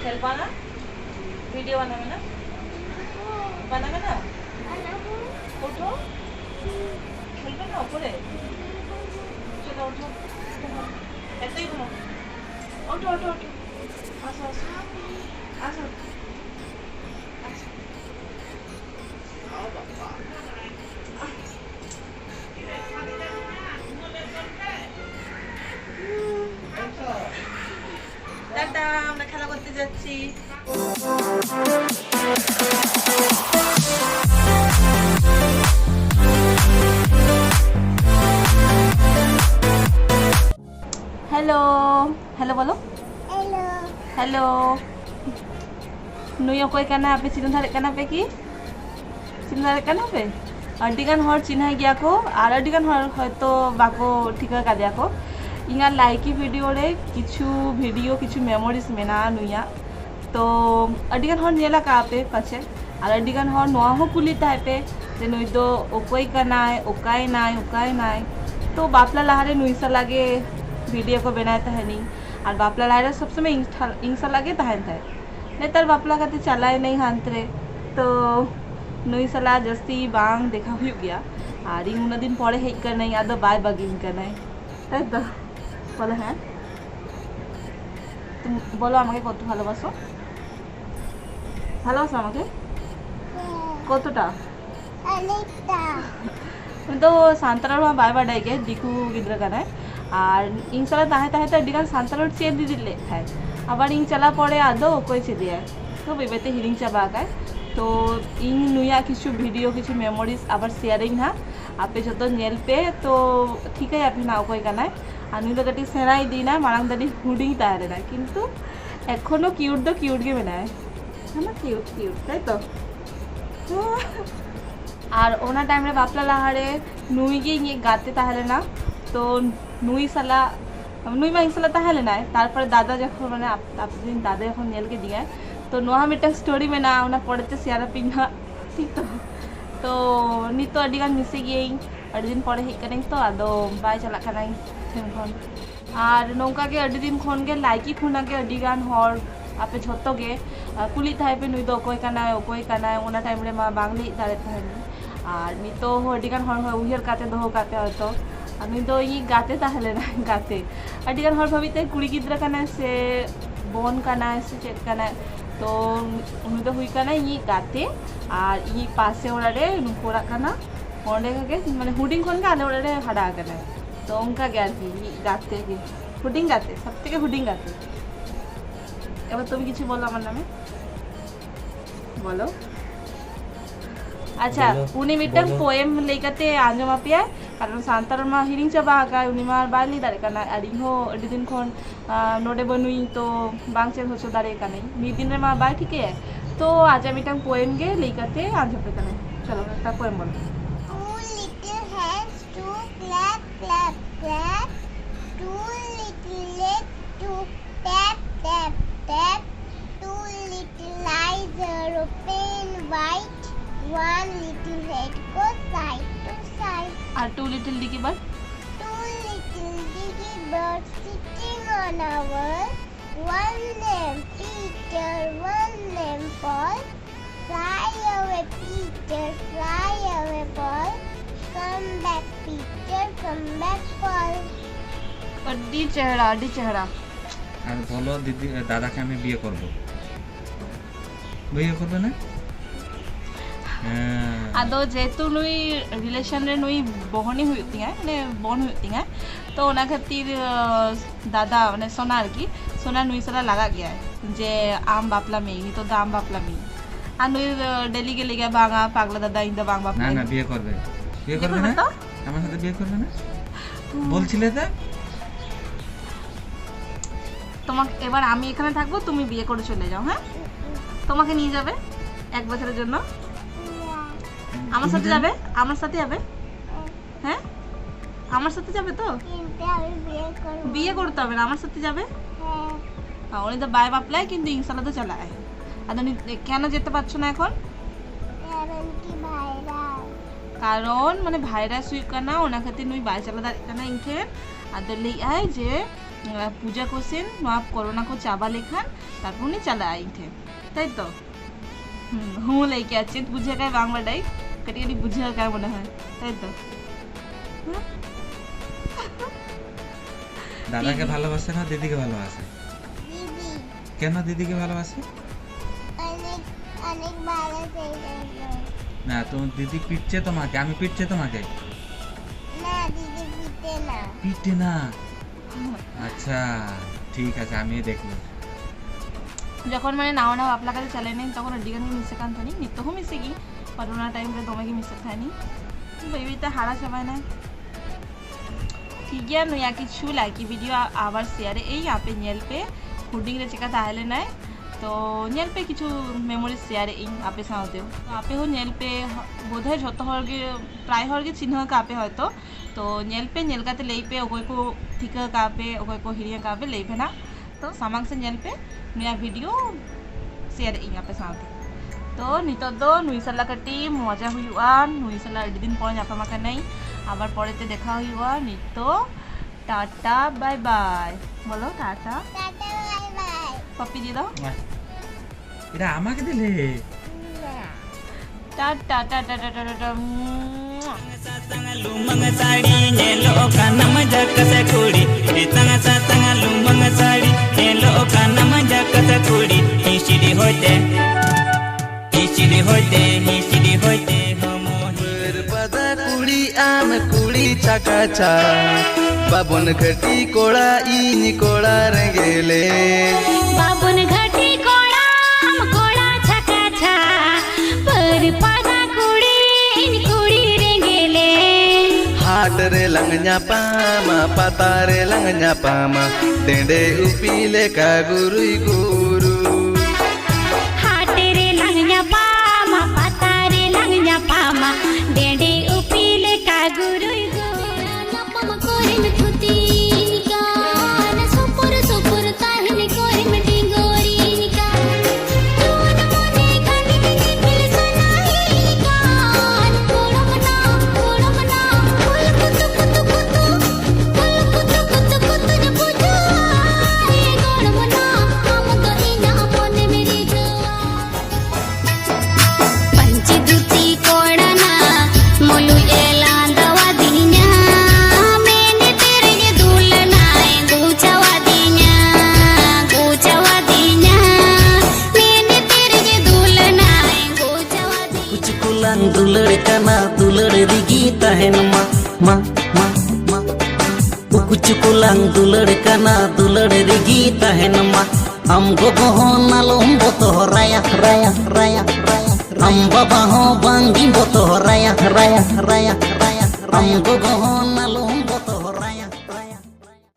खेलबा ना वीडियो बनावे ना बनावे ना उठो खेलबे ना ऊपरे चलो उठो এতই ঘুমো ওঠো ওঠো ওঠো আসো আসো আসো আসো টাটা আমরা খেলা করতে যাচ্ছি हेलो हेलो बोलो हेलो हेलो नुयो कोई करना पे चिन्ह धारे करना पे की चिन्ह धारे करना पे अडिगान हर चिन्ह गया को और अडिगान हर হয়তো बाको ठीक का दिया को इंगा लाइकी वीडियो रे किछु वीडियो किछु मेमोरीज मेना नुया तो अडिगान हर नेला का पे पछे और अडिगान हर नोआ हो कुली टाइपे जे नुई दो ओकोई कनाय ओकाय नाय तो बापला लहारे नुईसा लागे वीडियो को बनाए तहनी और बापला लाइरा सब समय इंसा लगे तहन थे नहीं तर बापला कहते चलाए नहीं हांतरे तो नुई सला जस्ती बांग देखा हुई गया और इन उन दिन पड़े हेक कर नहीं आदो बाय बगिंग कर नहीं তাই তো বলো হ্যাঁ তুমি বলো আমাকে কত ভালোবাসো ভালোবাসো আমাকে কতটা অনেকটা তুমি তো শান্তরার বাই বাই ডাইকে দিকু গিদ্রা কানায় আর ইং চলা তাহে তাহে তো ডিগান শান্তরার চেয়ে দি দিলে খায় আবার ইং চলা পড়ে আদো কই চে দিয়ে তো বেবেতে হিরিং চাবা আকায় तो इन नुया किछु वीडियो किछु मेमोरीज आबार शेयरिंग ना आपे जो तो नेल पे तो ठीक है आप ना कोई करना আর নুই তো কাটি সেরাই দিই না মারাং দাদি হুডিং তারে না কিন্তু এখনো কিউট তো কিউট গে বানায় না কিউট কিউট তাই তো আর ওনা টাইমে বাপলা লাহারে নুই গিয়ে গাতে তাহলে না তো নুই সালা নুই মা ইনসালা তাহলে না তারপরে দাদা যখন মানে আপদিন দাদা যখন নেলকে দিয়ে तो नोहा मिट्टा स्टोरी में ना उना पढ़ते सियारा पिंगा ठीक तो नी तो अडिगान मिसे गई अड़ी दिन पढ़े हिक करें तो आदो बाय चला कनाई ठेन खन और नौका के अड़ी दिन खन के लाइकी खुना के अडिगान हर आपे झोतो के कुली थाई पे नुई दो कोई कनाय उना टाइम रे मा बांगली दारे थानी और नी तो अडिगान हर उहियर काते दो काते हतो नुई दो ई गाते ताहले ना गाते अडिगान हर भविते कुड़ी गिद्रा कनाय से बोन कनाय से चेक कनाय तो उन्हें तो हुई करना ये गाते और ये पासे ओरारे नुकोरा करना ओंडे के माने हुडिंग कोन का आले ओरारे हड़ा करना तो उनका क्या की ये गाते के हुडिंग गाते सब থেকে हुडिंग गाते এবার তুমি কিছু বলো আমার নামে বলো আচ্ছা উনি মিটাং পোয়েম লেখাতে আঞ্জম আপিয়া কারণ শান্তার মা হিরিং চাবা আকা উনি মার বাইলি দাঁড়ে কানা আর ইহো আদি দিন খন নোডে বনুই তো বাংচেন হচ্ছে দাঁড়ে কানাই মি দিন রে মা বাই ঠিক है तो आज मिटांग पोएम गे लेखाते आंजम पे काना चलो একটা পোয়েম বলো Two little hands to clap clap clap two little legs to tap tap tap two little eyes are open wide one little head goes side to side और two little diggy bird two little diggy birds sitting on a wall one name Peter one name Paul fly away Peter fly away Paul come back Peter come back Paul अड्डी चेहरा আর বলো দিদি দাদাকে আমি বিয়ে করব বিয়ে করবে না आदो जेतु नुई रिलेशन रे नुई बहनी हुई है माने बन हुई है तो ओना खातिर दादा माने सोनार की सोना नुई सला लगा गया है जे आम बापला में नी तो दाम बापला में आ नुई डेली के लेगा बांगा पागला दादा इंदा बांग बापला না না বিয়ে করবে না আমার সাথে বিয়ে করবে না বলছিলে তো তোমাকে এবার আমি এখানে থাকবো তুমি বিয়ে করে চলে যাও হ্যাঁ তোমাকে নিয়ে যাবে এক বছরের জন্য আমার সাথে যাবে হ্যাঁ আমার সাথে যাবে তো কিন্তু আমি বিয়ে করতে হবে না আমার সাথে যাবে হ্যাঁ উনি তো বাই বাপলায় কিন্তু ইনশাল্লাহ তো চালায় আর কেন যেতে পারছো না এখন কারণ কি ভাইরাস कारण माने भाइरस हुई करना ओना खातिर नुई बाय चला दाड़ी करना इनके आदर ले आए जे पूजा कोसिन नोआ कोरोना को चाबा लेखान तारपर उनी चला आई थे ताई तो हूँ लेके आछी बुझे काय बांग बाडाई कटी कटी बुझे काय मने হয় তাই তো দাদাকে ভালোবাসে না দিদিকে ভালোবাসে? দিদি কেন দিদিকে ভালোবাসে? অনেক অনেক ভালো ছিল না তো দিদি পিটছে তোমাকে, আমি পিটছে তোমাকে? না দিদি পিটে না পিটে না? আচ্ছা ঠিক আছে, আমি দেখলাম। যখন মানে নাও নাও आपला কাছে चले नहीं তখন अड्डीगन की मिसे कान थनी नित्तो हो मिसे की कोरोना टाइम रे दोमे की मिसे थानी बेबी ते हारा सबाय ना ठीक है नुया की छू लाइक वीडियो आवर शेयर এই আপে নেল पे हुडिंग रे चिका ताहले ना तो नेल पे किछु मेमोरी शेयर এই আপে साउते तो आपे हो नेल पे बोधय যত হরগে প্রায় হরগে চিহ্ন কাপে হয়তো तो नेल पे नेल काते लेई पे ओको को ठीक कापे ओको को हिरिया कापे लेई पे ना तो सामांग से नेल पे नुया वीडियो शेयर এই আপে साउते तो नितो दो नुई साला कटी मजा हुआ नुई साला अड्डी दिन पर जापा माका नहीं आबार परेते देखा हुआ नितो टाटा बाय बाय बोलो टाटा টাটা বাই বাই पप्पी दे दो এটা আমাকে দিলে? टाटा टाटा टाटा टाटा लुमंग साडी ने लोकांना मजा कसा कोडी हे चांगा लुमंग साडी ने लोकांना मजा कसा कोडी ही शिडी होते हो मोही बरपदा कुड़ी आम कुड़ी चाकाचा बाबन घटी कोड़ा इनी कोड़ा रंगेले बाबुन घटी कोड़ा हम कोड़ा छका छा पर पादा कुड़ी इन कुड़ी रेंगेले हाट रे लंगnya पामा पता रे लंगnya पामा डेंडे उपिले का गुरुई गुरु हाटे रे लंगnya पामा पता रे लंगnya पामा डेंडे उपिले का गुरुई गुरु नपम कोरिन खुती निका न सुपुर सुपुर ताहिन कोरिन डिंगोरी निका जोन मोने खाली निकल सनाई निका कोड़मना फूल कुतु कुतु कुतु फूल कुतु कुतु कुतु न बुझा ये कोड़मना हम तो इना अपने मेरी जोआ पंची दुती कोड़ना मोलू एला दवा दिन्या मैंने तेरे ये दुलना गुचवा दिन्या मैंने तेरे ये दुलना गुचवा दिन्या कुछ कुलांग दुलड़ कना दुलड़ दिगी तहन मा कुछ कुलांग दुलड़ कना दुलड़ दिगी तहन मा हम गोगो हो नालुम बोतो राया हम बाबा हो बांगी बोतो राया हम गोगो हो नालुम